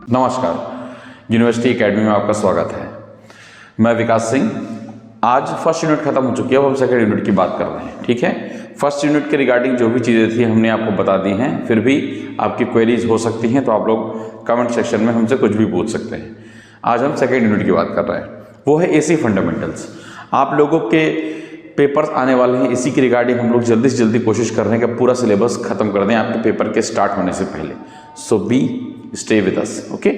नमस्कार, university academy में आपका स्वागत है। मैं विकास सिंह। आज फर्स्ट यूनिट खत्म हो चुकी है, अब हम सेकेंड यूनिट की बात कर रहे हैं। ठीक है, फर्स्ट यूनिट के रिगार्डिंग जो भी चीज़ें थी हमने आपको बता दी हैं। फिर भी आपकी क्वेरीज हो सकती हैं तो आप लोग कमेंट सेक्शन में हमसे कुछ भी पूछ सकते हैं। आज हम सेकेंड यूनिट की बात कर रहे हैं, वो है एसी फंडामेंटल्स। आप लोगों के पेपर्स आने वाले हैं, इसी की रिगार्डिंग हम लोग जल्दी से जल्दी कोशिश कर रहे हैं कि पूरा सिलेबस खत्म कर दें आपके पेपर के स्टार्ट होने से पहले। So be stay with us, okay.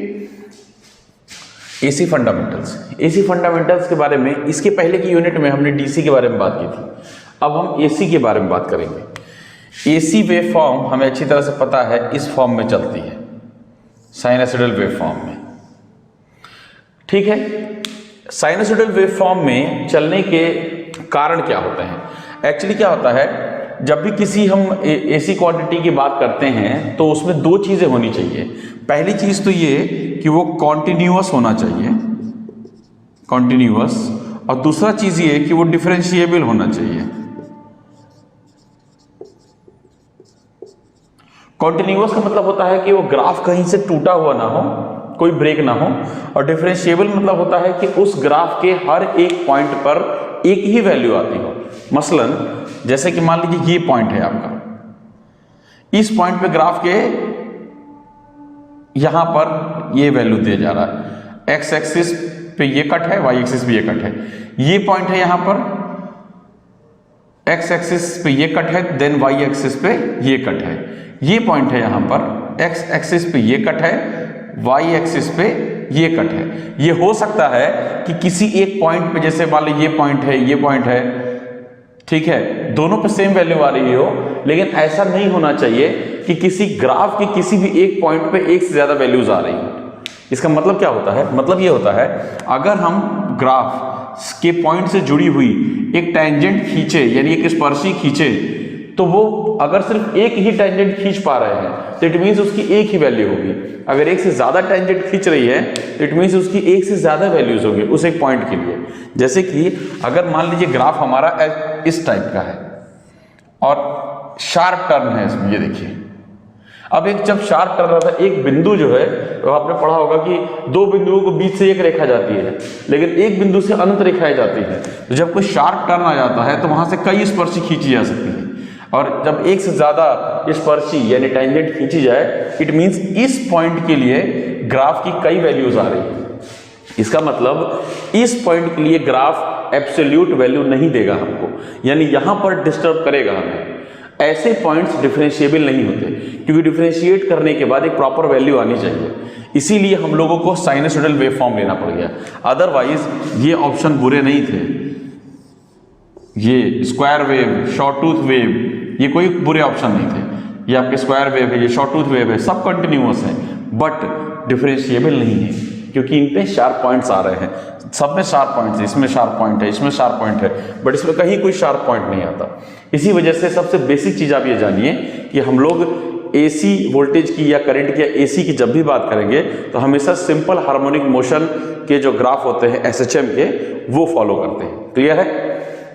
AC fundamentals के बारे में इसके पहले की यूनिट में हमने डीसी के बारे में बात की थी। अब हम एसी के बारे में बात करेंगे। एसी वेव फॉर्म हमें अच्छी तरह से पता है, इस फॉर्म में चलती है, साइनसोइडल वेव फॉर्म में। ठीक है, साइनसोइडल वेव फॉर्म में चलने के कारण क्या होते हैं? एक्चुअली क्या होता है, जब भी किसी हम एसी क्वांटिटी की बात करते हैं तो उसमें दो चीजें होनी चाहिए। पहली चीज तो ये कि वो कॉन्टिन्यूअस होना चाहिए, कॉन्टिन्यूअस, और दूसरा चीज ये कि वो डिफरेंशिएबल होना चाहिए। कॉन्टिन्यूअस का मतलब होता है कि वो ग्राफ कहीं से टूटा हुआ ना हो, कोई ब्रेक ना हो, और डिफरेंशिएबल मतलब होता है कि उस ग्राफ के हर एक पॉइंट पर एक ही वैल्यू आती हो। मसलन जैसे कि मान लीजिए ये पॉइंट है आपका, इस पॉइंट पे ग्राफ के यहां पर ये वैल्यू दिया जा रहा है, एक्स एक्सिस पे ये कट है, वाई एक्सिस पे ये कट है। ये पॉइंट है यहां पर, एक्स एक्सिस पे ये कट है, देन वाई एक्सिस पे ये कट है। ये पॉइंट है यहां पर, एक्स एक्सिस पे ये कट है, वाई एक्सिस पे ये कट है। ये हो सकता है कि किसी एक पॉइंट पे, जैसे मान लीजिए ये पॉइंट है, ये पॉइंट है, ठीक है, दोनों पे सेम वैल्यू आ रही हो, लेकिन ऐसा नहीं होना चाहिए कि किसी ग्राफ की किसी भी एक पॉइंट पे एक से ज्यादा वैल्यूज आ रही हो। इसका मतलब क्या होता है? मतलब ये होता है, अगर हम ग्राफ के पॉइंट से जुड़ी हुई एक टेंजेंट खींचे, यानी एक स्पर्शी खींचे, तो वो अगर सिर्फ एक ही टेंजेंट खींच पा रहे हैं तो इट मीन्स उसकी एक ही वैल्यू होगी। अगर एक से ज्यादा टेंजेंट खींच रही है तो इट मीन्स उसकी एक से ज्यादा वैल्यूज होगी उस एक पॉइंट के लिए। जैसे कि अगर मान लीजिए ग्राफ हमारा इस टाइप का है और शार्प टर्न है इसमें, ये देखिए। अब एक जब शार्प टर्न रहता है, एक बिंदु जो है, तो आपने पढ़ा होगा कि दो बिंदुओं को बीच से एक रेखा जाती है, लेकिन एक बिंदु से अनंत रेखाएं जाती है। तो जब कोई शार्प टर्न आ जाता है तो वहां से कई स्पर्शी खींची जा सकती है, और जब एक से ज्यादा स्पर्शी यानी टेंजेंट खींची जाए, इट मींस इस पॉइंट के लिए ग्राफ की कई वैल्यूज आ रही है। इसका मतलब इस पॉइंट के लिए ग्राफ एब्सोल्यूट वैल्यू नहीं देगा हमको, यानी यहां पर डिस्टर्ब करेगा हमें। ऐसे पॉइंट्स डिफरेंशिएबल नहीं होते, क्योंकि डिफरेंशिएट करने के बाद एक प्रॉपर वैल्यू आनी चाहिए। इसीलिए हम लोगों को साइनसोइडल वेव फॉर्म लेना पड़ गया, अदरवाइज ये ऑप्शन बुरे नहीं थे। ये square wave, short tooth wave, ये कोई बुरे ऑप्शन नहीं थे। ये आपके स्क्वायर वेव है, ये शॉर्ट टूथ वेव है, सब कंटिन्यूअस है, बट डिफरेंशिएबल नहीं है, क्योंकि इन पे शार्प पॉइंट्स आ रहे हैं। सब में शार्प पॉइंट्स है, इसमें शार्प पॉइंट है, इसमें शार्प पॉइंट है, बट इसमें कहीं कोई शार्प पॉइंट नहीं आता। इसी वजह से सबसे बेसिक चीज आप ये जानिए कि हम लोग एसी वोल्टेज की या करंट की या एसी की जब भी बात करेंगे तो हमेशा सिंपल हार्मोनिक मोशन के जो ग्राफ होते हैं एसएचएम के, वो फॉलो करते हैं। क्लियर है?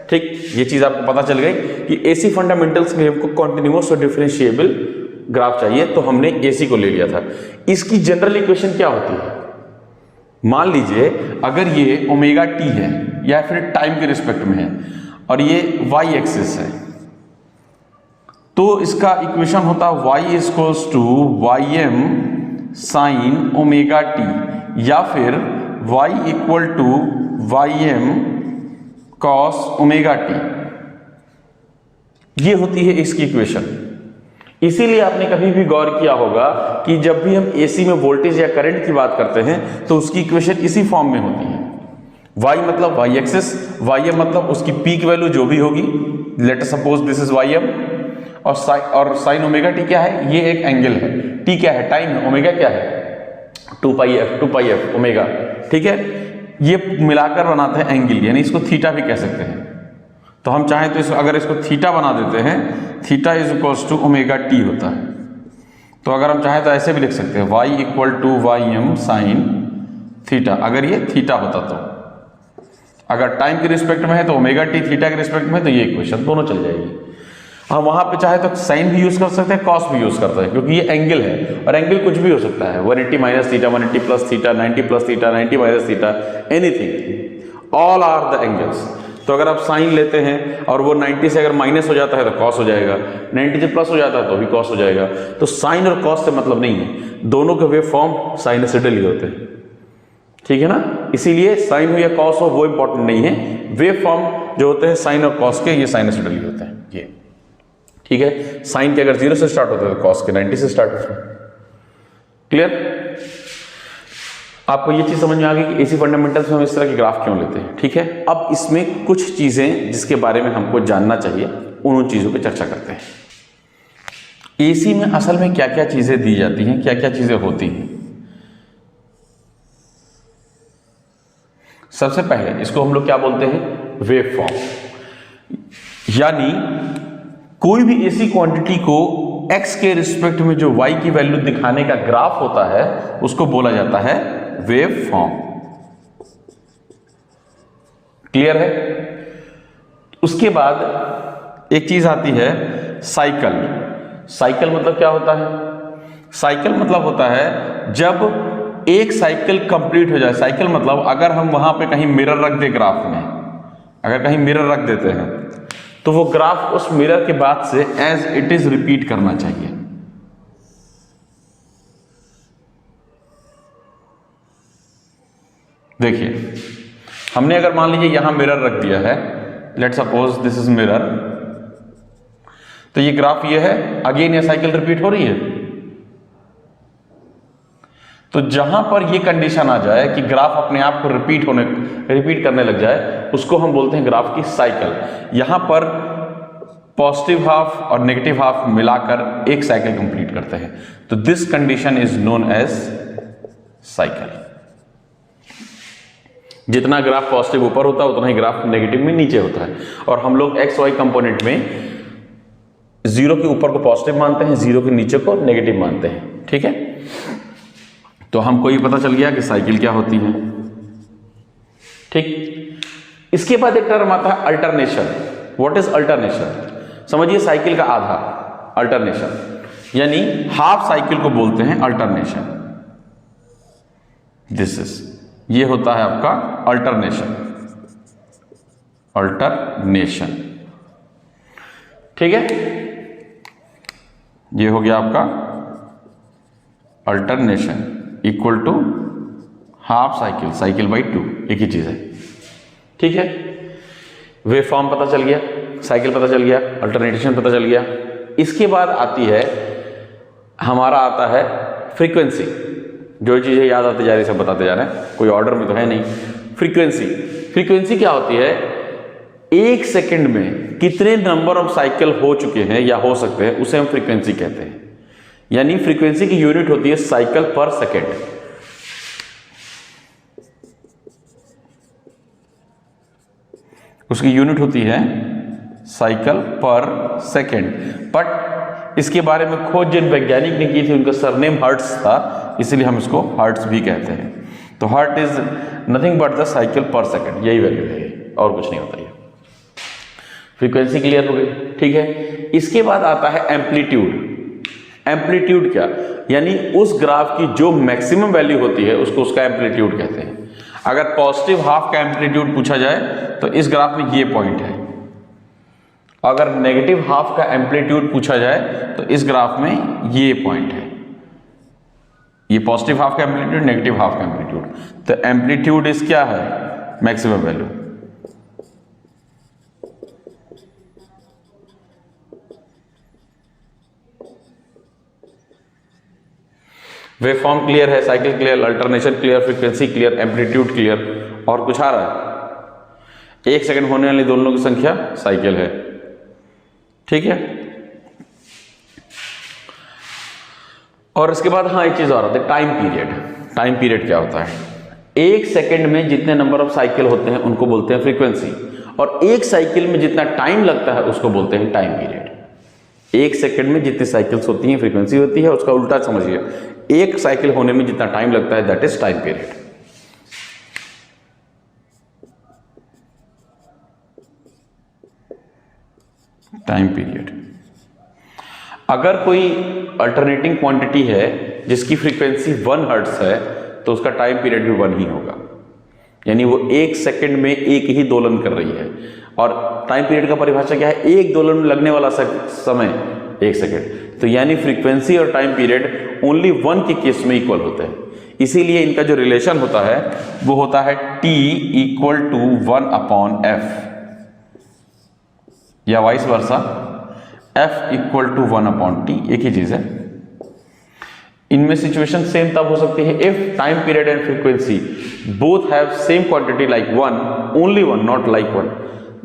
ठीक, ये चीज आपको पता चल गई कि एसी फंडामेंटल्स में हमको कॉन्टिन्यूअस और डिफरेंशिएबल ग्राफ चाहिए, तो हमने एसी को ले लिया था। इसकी जनरल इक्वेशन क्या होती है? मान लीजिए अगर ये ओमेगा टी है या फिर टाइम के रिस्पेक्ट में है और ये वाई एक्सिस है, तो इसका इक्वेशन होता है y equals to Y M sine omega T, या फिर y equal to Y M cos omega T. ये होती है इसकी इक्वेशन। इसीलिए आपने कभी भी गौर किया होगा कि जब भी हम एसी में वोल्टेज या करंट की बात करते हैं तो उसकी इक्वेशन इसी फॉर्म में होती है। y मतलब y एक्सिस, वाई एम मतलब उसकी पीक वैल्यू जो भी होगी, let us suppose this is Y M, और साइन ओमेगा टी क्या है? ये एक एंगल है। टी क्या है? टाइम है। ओमेगा क्या है? 2 पाई एफ ओमेगा। ठीक है, ये मिलाकर बनाते हैं एंगल, यानी इसको थीटा भी कह सकते हैं। तो हम चाहें तो अगर इसको थीटा बना देते हैं, theta is equals to omega T होता है। तो अगर हम चाहें तो ऐसे भी लिख सकते हैं, y equal to Y M sine theta, अगर ये थीटा होता तो। अगर टाइम के रिस्पेक्ट में है तो ओमेगा टी, थीटा के रिस्पेक्ट में तो ये इक्वेशन दोनों चल जाएगी। हम वहां पे चाहे तो साइन भी यूज कर सकते हैं, कॉस भी यूज करते हैं, क्योंकि ये एंगल है और एंगल कुछ भी हो सकता है, 180 minus theta, 180 plus theta, 90 plus theta, 90 minus theta, anything, all are the angles. तो अगर आप साइन लेते हैं और वो 90 से अगर माइनस हो जाता है तो कॉस हो जाएगा, 90 से प्लस हो जाता है तो भी कॉस हो जाएगा। तो साइन और कॉस से मतलब नहीं है, दोनों के वेव फॉर्म साइनोसॉइडल ही होते हैं, ठीक है ना। इसीलिए साइन हो या कॉस हो वो इंपॉर्टेंट नहीं है, वेव फॉर्म जो होते हैं साइन और कॉस के ये साइनोसॉइडल ही होते हैं ये, ठीक है। साइन के अगर 0 से स्टार्ट होते हैं तो कॉस के 90 से स्टार्ट होते हैं। क्लियर? आपको ये चीज समझ में आ गई कि एसी फंडामेंटल्स में हम इस तरह के ग्राफ क्यों लेते हैं, ठीक है। अब इसमें कुछ चीजें जिसके बारे में हमको जानना चाहिए, उन चीजों पर चर्चा करते हैं। एसी में असल में क्या क्या चीजें दी जाती हैं, क्या क्या चीजें होती हैं। सबसे पहले इसको हम लोग क्या बोलते हैं, वेव फॉर्म। यानी कोई भी ऐसी क्वांटिटी को x के रिस्पेक्ट में जो y की वैल्यू दिखाने का ग्राफ होता है उसको बोला जाता है वेव फॉर्म। क्लियर है? उसके बाद एक चीज आती है साइकिल। साइकिल मतलब क्या होता है? साइकिल मतलब होता है जब एक साइकिल कंप्लीट हो जाए। साइकिल मतलब अगर हम वहां पे कहीं मिरर रख दे ग्राफ में, अगर कहीं मिरर रख देते हैं तो वो ग्राफ उस मिरर के बाद से एज इट इज रिपीट करना चाहिए। देखिए हमने अगर मान लीजिए यहां मिरर रख दिया है, let suppose this is mirror, तो ये ग्राफ ये है, अगेन ये साइकिल रिपीट हो रही है। तो जहां पर ये कंडीशन आ जाए कि ग्राफ अपने आप को रिपीट करने लग जाए, उसको हम बोलते हैं ग्राफ की साइकिल। यहां पर पॉजिटिव हाफ और नेगेटिव हाफ मिलाकर एक साइकिल कंप्लीट करते हैं, तो this condition is known as cycle. जितना ग्राफ पॉजिटिव ऊपर होता है उतना ही ग्राफ नेगेटिव में नीचे होता है। और हम लोग एक्स वाई कंपोनेंट में 0 के ऊपर को पॉजिटिव मानते हैं, 0 के नीचे को नेगेटिव मानते हैं, ठीक है। तो हमको ये पता चल गया कि साइकिल क्या होती है, ठीक। इसके बाद एक टर्म आता है अल्टरनेशन। What is alternation? समझिए साइकिल का आधा, अल्टरनेशन यानी हाफ साइकिल को बोलते हैं अल्टरनेशन। दिस इज, ये होता है आपका अल्टरनेशन, अल्टरनेशन, ठीक है। ये हो गया आपका alternation equal to half cycle, cycle by 2, एक ही चीज है, ठीक है। वेव फॉर्म पता चल गया, साइकिल पता चल गया, अल्टरनेशन पता चल गया। इसके बाद आती है हमारा आता है फ्रीक्वेंसी। जो चीजें याद आती जा रही सब बताते जा रहे हैं, कोई ऑर्डर में तो है नहीं। फ्रीक्वेंसी, फ्रीक्वेंसी क्या होती है? एक सेकंड में कितने नंबर ऑफ साइकिल हो चुके हैं या हो सकते हैं उसे हम फ्रीक्वेंसी कहते हैं। यानी फ्रीक्वेंसी की यूनिट होती है साइकिल पर सेकेंड। उसकी यूनिट होती है साइकिल पर सेकेंड। बट इसके बारे में खोज जिन वैज्ञानिक ने की थी उनका सरनेम हर्ट्ज था, इसलिए हम इसको हर्ट्ज भी कहते हैं। तो hertz is nothing but the cycle per second, यही वैल्यू है, और कुछ नहीं होता। ये फ्रीक्वेंसी क्लियर हो गई, ठीक है। इसके बाद आता है एम्पलीट्यूड। एम्पलीट्यूड क्या? यानी उस ग्राफ की जो मैक्सिमम वैल्यू होती है उसको उसका एम्पलीट्यूड कहते हैं। अगर पॉजिटिव हाफ का एम्पलीट्यूड पूछा जाए तो इस ग्राफ में ये पॉइंट है। अगर नेगेटिव हाफ का एम्पलीट्यूड पूछा जाए तो इस ग्राफ में ये पॉइंट है। ये पॉजिटिव हाफ का एम्पलीट्यूड, नेगेटिव हाफ का एम्पलीट्यूड। तो एम्पलीट्यूड इस क्या है? Maximum value. Wave form clear है, cycle clear, alternation clear, frequency clear, amplitude clear. और कुछ आ रहा है? एक सेकंड होने वाली दोनों की संख्या साइकिल है, ठीक है। और इसके बाद हाँ एक चीज और आती है, टाइम पीरियड। टाइम पीरियड क्या होता है? एक सेकंड में जितने नंबर ऑफ साइकिल होते हैं उनको बोलते हैं फ्रीक्वेंसी, और एक साइकिल में जितना टाइम लगता है उसको बोलते हैं टाइम पीरियड। एक सेकंड में जितनी साइकिल्स होती हैं फ्रीक्वेंसी होती है, उसका उल्टा समझिए, एक साइकिल होने में जितना टाइम लगता है that is time period. Time period अगर कोई अल्टरनेटिंग क्वांटिटी है जिसकी फ्रीक्वेंसी 1 हर्ट्ज है तो उसका टाइम पीरियड भी 1 ही होगा, यानी वो 1 सेकंड में एक ही दोलन कर रही है। और टाइम पीरियड का परिभाषा क्या है? एक दोलन में लगने वाला समय 1 सेकंड। तो यानी फ्रीक्वेंसी और टाइम पीरियड ओनली 1 के केस में इक्वल होते हैं। इसीलिए इनका जो रिलेशन होता है वो होता है T = 1/f या वाइस वर्सा F = 1/t, एक ही चीज है। इनमें सिचुएशन सेम तब हो सकती है if time period and frequency both have same quantity like 1, only 1, not like 1,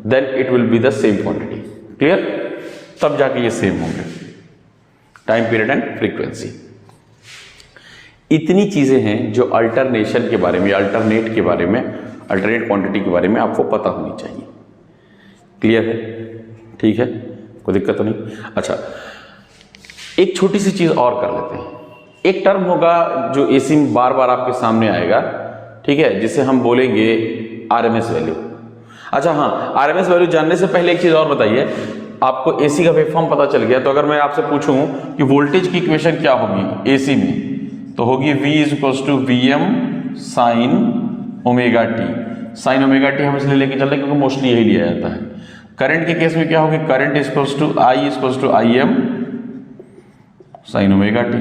then it will be the same quantity. Clear? तब जाके ये सेम होंगे, टाइम पीरियड एंड फ्रीक्वेंसी। इतनी चीजें हैं जो अल्टरनेशन के बारे में, अल्टरनेट के बारे में, अल्टरनेट क्वांटिटी के बारे में आपको पता होनी चाहिए। क्लियर है? ठीक है, कोई दिक्कत तो नहीं। अच्छा, एक छोटी सी चीज और कर लेते हैं। एक टर्म होगा जो एसी में बार बार आपके सामने आएगा, ठीक है, जिसे हम बोलेंगे आरएमएस वैल्यू। अच्छा हाँ, आरएमएस वैल्यू जानने से पहले एक चीज और बताइए, आपको एसी का वेवफॉर्म पता चल गया, तो अगर मैं आपसे पूछूं कि वोल्टेज की इक्वेशन क्या होगी एसी में, तो होगी V = Vm sin ωt। sin ωt हम इसलिए लेके चल रहे हैं क्योंकि मोस्टली यही लिया जाता है। करंट के केस में क्या होगी? Current I = Im sin ωt।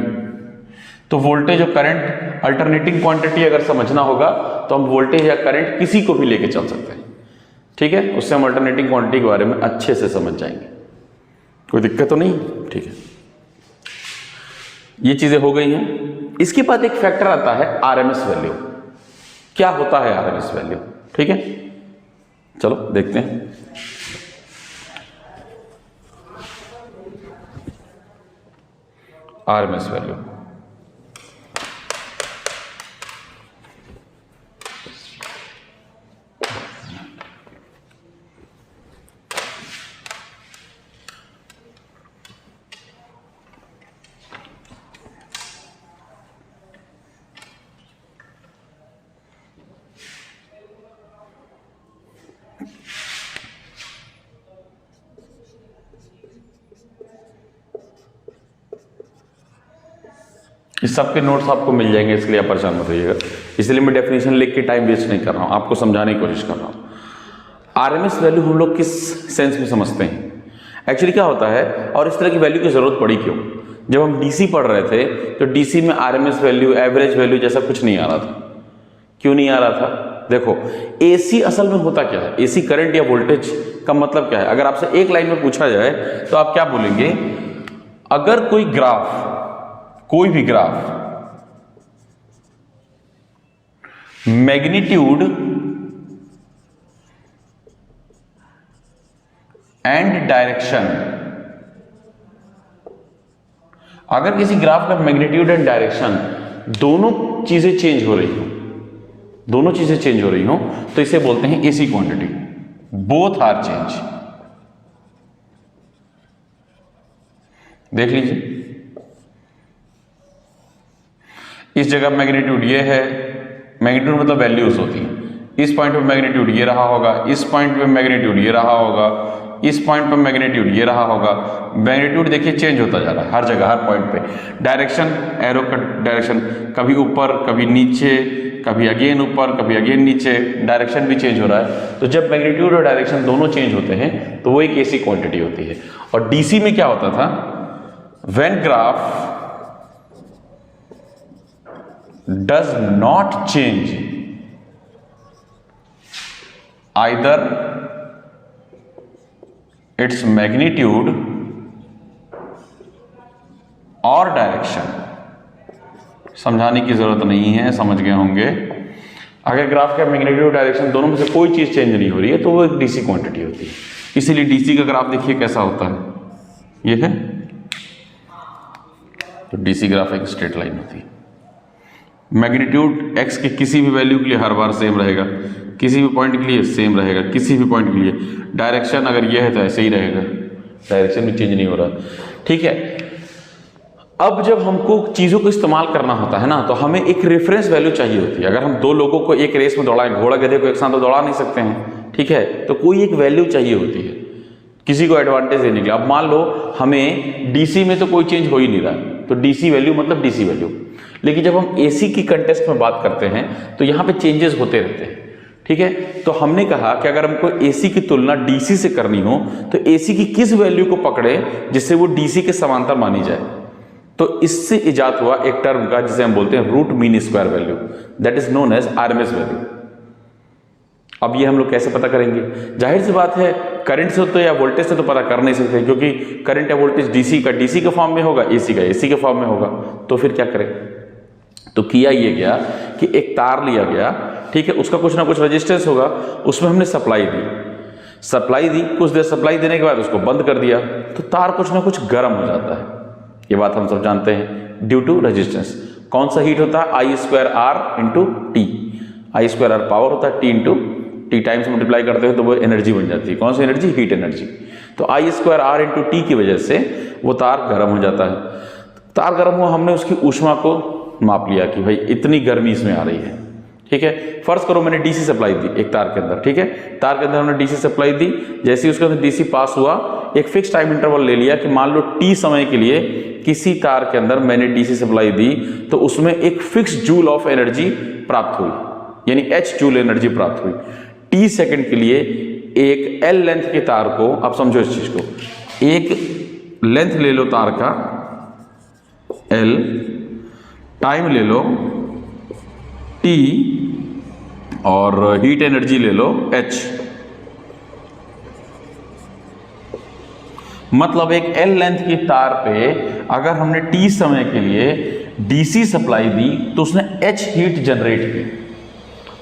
तो वोल्टेज और करंट अल्टरनेटिंग क्वांटिटी अगर समझना होगा तो हम वोल्टेज या करंट किसी को भी लेके चल सकते हैं, ठीक है, उससे हम अल्टरनेटिंग क्वांटिटी के बारे में अच्छे से समझ जाएंगे। कोई दिक्कत तो नहीं? ठीक है, ये चीजें हो गई हैं। इसके बाद एक फैक्टर आता है आरएमएस वैल्यू। क्या होता है आरएमएस वैल्यू? ठीक है, चलो देखते हैं। आरएमएस वैल्यू इस सब के नोट्स आपको मिल जाएंगे, इसके लिए आप परेशान मत होइएगा। इसलिए मैं डेफिनेशन लिख के टाइम वेस्ट नहीं कर रहा हूँ, आपको समझाने की कोशिश कर रहा हूँ। आरएमएस वैल्यू हम लोग किस सेंस में समझते हैं? एक्चुअली क्या होता है, और इस तरह की वैल्यू की जरूरत पड़ी क्यों? जब हम डीसी पढ़ रहे थे तो डीसी में आरएमएस वैल्यू, एवरेज वैल्यू जैसा कुछ नहीं आ रहा था। क्यों नहीं आ रहा था? देखो, एसी असल में होता क्या है? एसी करंट या वोल्टेज का मतलब क्या है? अगर आपसे एक लाइन में पूछा जाए तो आप क्या बोलेंगे? अगर कोई ग्राफ, कोई भी ग्राफ मैग्नीट्यूड एंड डायरेक्शन, अगर किसी ग्राफ का मैग्नीट्यूड एंड डायरेक्शन दोनों चीजें चेंज हो रही हो, दोनों चीजें चेंज हो रही हो, तो इसे बोलते हैं AC quantity. Both are change. देख लीजिए, इस जगह मैग्नीट्यूड ये है, मैग्नीट्यूड मतलब वैल्यूज होती हैं। इस पॉइंट पे मैग्नीट्यूड ये रहा होगा, इस पॉइंट पे मैग्नीट्यूड ये रहा होगा, इस पॉइंट पे मैग्नीट्यूड ये रहा होगा। मैग्नीट्यूड देखिए चेंज होता जा रहा है हर जगह, हर पॉइंट पे। डायरेक्शन, एरो का डायरेक्शन कभी ऊपर, कभी नीचे, कभी अगेन ऊपर, कभी अगेन नीचे, डायरेक्शन भी चेंज हो रहा है। तो जब मैग्नीट्यूड और डायरेक्शन दोनों चेंज होते हैं तो वो एक ऐसी क्वांटिटी होती है। और डीसी में क्या होता था? When graph does not change either its magnitude और डायरेक्शन। समझाने की जरूरत नहीं है, समझ गए होंगे। अगर ग्राफ का मैग्नीट्यूड और डायरेक्शन दोनों में से कोई चीज चेंज नहीं हो रही है तो वो एक डीसी क्वांटिटी होती है। इसीलिए डीसी का ग्राफ देखिए कैसा होता है, ये है, तो डीसी ग्राफ एक स्ट्रेट लाइन होती है। मैग्नीट्यूड एक्स के किसी भी वैल्यू के लिए हर बार सेम रहेगा, किसी भी पॉइंट के लिए सेम रहेगा, किसी भी पॉइंट के लिए। डायरेक्शन अगर यह है तो ऐसे ही रहेगा, डायरेक्शन भी चेंज नहीं हो रहा, ठीक है। अब जब हमको चीज़ों को इस्तेमाल करना होता है ना, तो हमें एक रेफरेंस वैल्यू चाहिए होती है। अगर हम दो लोगों को एक रेस में दौड़ाएं, घोड़ा गधे को एक साथ तो दौड़ा नहीं सकते हैं, ठीक है, तो कोई एक वैल्यू चाहिए होती है किसी को एडवांटेज देने के लिए। अब मान लो हमें डीसी में तो कोई चेंज हो ही नहीं रहा, तो डीसी वैल्यू मतलब डीसी वैल्यू, लेकिन जब हम एसी की कंटेस्ट में बात करते हैं तो यहाँ पे चेंजेस होते रहते हैं, ठीक है। तो हमने कहा कि अगर हमको एसी की तुलना डीसी से करनी हो तो एसी की किस वैल्यू को पकड़े जिससे वो डीसी के समांतर मानी जाए। तो इससे इजाद हुआ एक टर्म का जिसे हम बोलते हैं root mean square value, that is known as RMS value. अब ये हम लोग कैसे पता करेंगे? जाहिर सी बात है, करंट से तो या वोल्टेज से तो पता कर नहीं सकते, क्योंकि करंट या वोल्टेज डीसी का डीसी के फॉर्म में होगा, एसी का एसी के फॉर्म में होगा। तो फिर क्या करें? तो किया ये गया कि एक तार लिया गया, ठीक है, उसका कुछ ना कुछ रेजिस्टेंस होगा, उसमें हमने सप्लाई दी, कुछ देर सप्लाई देने के बाद उसको बंद कर दिया, तो तार कुछ ना कुछ गर्म हो जाता है। ये बात हम सब जानते हैं, ड्यू टू रेजिस्टेंस। कौन सा हीट होता है? I square R into T. I square R power होता है, T into T times multiply करते हैं तो वो एनर्जी बन जाती है। कौन सी एनर्जी? Heat energy. तो आई स्क्वायर आर इंटू टी की वजह से वो तार गर्म हो जाता है। तार गर्म हुआ, हमने उसकी ऊष्मा को माप लिया कि भाई इतनी गर्मी इसमें आ रही है, ठीक है। फर्ज करो मैंने डीसी सप्लाई दी एक तार के अंदर, ठीक है, तार के अंदर हमने डीसी सप्लाई दी। जैसे ही उसके अंदर डीसी पास हुआ, एक फिक्स टाइम इंटरवल ले लिया कि मान लो टी समय के लिए किसी तार के अंदर मैंने डीसी सप्लाई दी, तो उसमें एक फिक्स जूल ऑफ एनर्जी प्राप्त हुई, यानी एच जूल एनर्जी प्राप्त हुई। टी सेकंड के लिए एक एल लेंथ के तार को, आप समझो इस चीज को, एक लेंथ ले लो तार का एल, टाइम ले लो टी, और हीट एनर्जी ले लो एच। मतलब एक एल लेंथ की तार पे अगर हमने टी समय के लिए डीसी सप्लाई दी तो उसने एच हीट जनरेट की।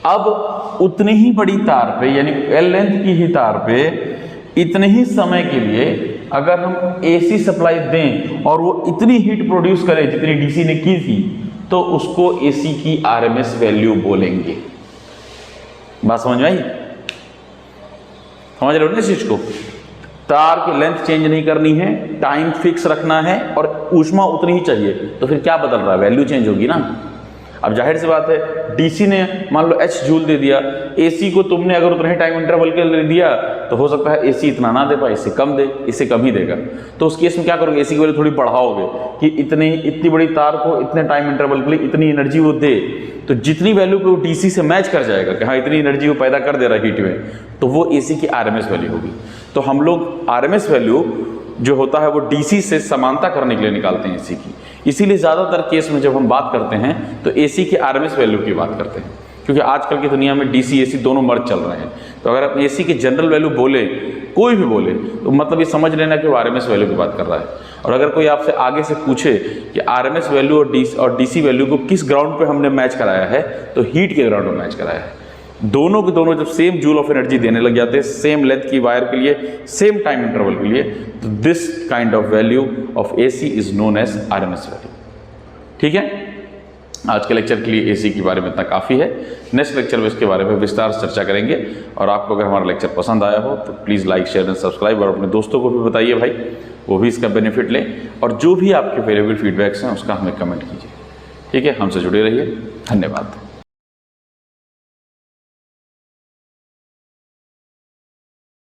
अब उतनी ही बड़ी तार पे, यानी एल लेंथ की ही तार पे इतने ही समय के लिए अगर हम एसी सप्लाई दें और वो इतनी हीट प्रोड्यूस करे जितनी डीसी ने की थी, तो उसको एसी की आरएमएस वैल्यू बोलेंगे। बात समझ में आई? समझ रहे हो ना इस चीज को? तार की लेंथ चेंज नहीं करनी है, टाइम फिक्स रखना है और ऊष्मा उतनी ही चाहिए, तो फिर क्या बदल रहा है? वैल्यू चेंज होगी ना। अब जाहिर सी बात है, डीसी ने मान लो एच जूल दे दिया, एसी को तुमने अगर उतने ही टाइम इंटरवल के लिए दिया तो हो सकता है एसी इतना ना दे पाए, इससे कम दे, इससे कम ही देगा। तो उस केस में क्या करोगे? एसी की वैल्यू थोड़ी बढ़ाओगे कि इतनी बड़ी तार को इतने टाइम इंटरवल के लिए इतनी एनर्जी वो दे, तो जितनी वैल्यू पे वो डीसी से मैच कर जाएगा कि हाँ इतनी एनर्जी वो पैदा कर दे रहा है हीट में, तो वो एसी की आरएमएस वैल्यू होगी। तो हम लोग आरएमएस वैल्यू जो होता है वो डीसी से समानता करने के लिए निकालते हैं एसी की। इसीलिए ज़्यादातर केस में जब हम बात करते हैं तो एसी की आरएमएस वैल्यू की बात करते हैं, क्योंकि आजकल की दुनिया में डीसी एसी दोनों मर्ज चल रहे हैं। तो अगर आप एसी की जनरल वैल्यू बोले, कोई भी बोले, तो मतलब ये समझ लेना कि वो आरएमएस वैल्यू की बात कर रहा है। और अगर कोई आपसे आगे से पूछे कि आरएमएस वैल्यू और डीसी वैल्यू को किस ग्राउंड पे हमने मैच कराया है, तो हीट के ग्राउंड में मैच कराया है। दोनों के दोनों जब सेम जूल ऑफ एनर्जी देने लग जाते हैं, सेम लेंथ की वायर के लिए, सेम टाइम इंटरवल के लिए, तो this kind of value of AC is known as RMS value. ठीक है, आज के लेक्चर के लिए एसी के बारे में इतना काफ़ी है। नेक्स्ट लेक्चर में इसके बारे में विस्तार से चर्चा करेंगे। और आपको अगर हमारा लेक्चर पसंद आया हो तो please like, share and subscribe, और अपने दोस्तों को भी बताइए भाई, वो भी इसका बेनिफिट लें। और जो भी आपके फेवरेट फीडबैक्स हैं उसका हमें कमेंट कीजिए। ठीक है, हमसे जुड़े रहिए। धन्यवाद।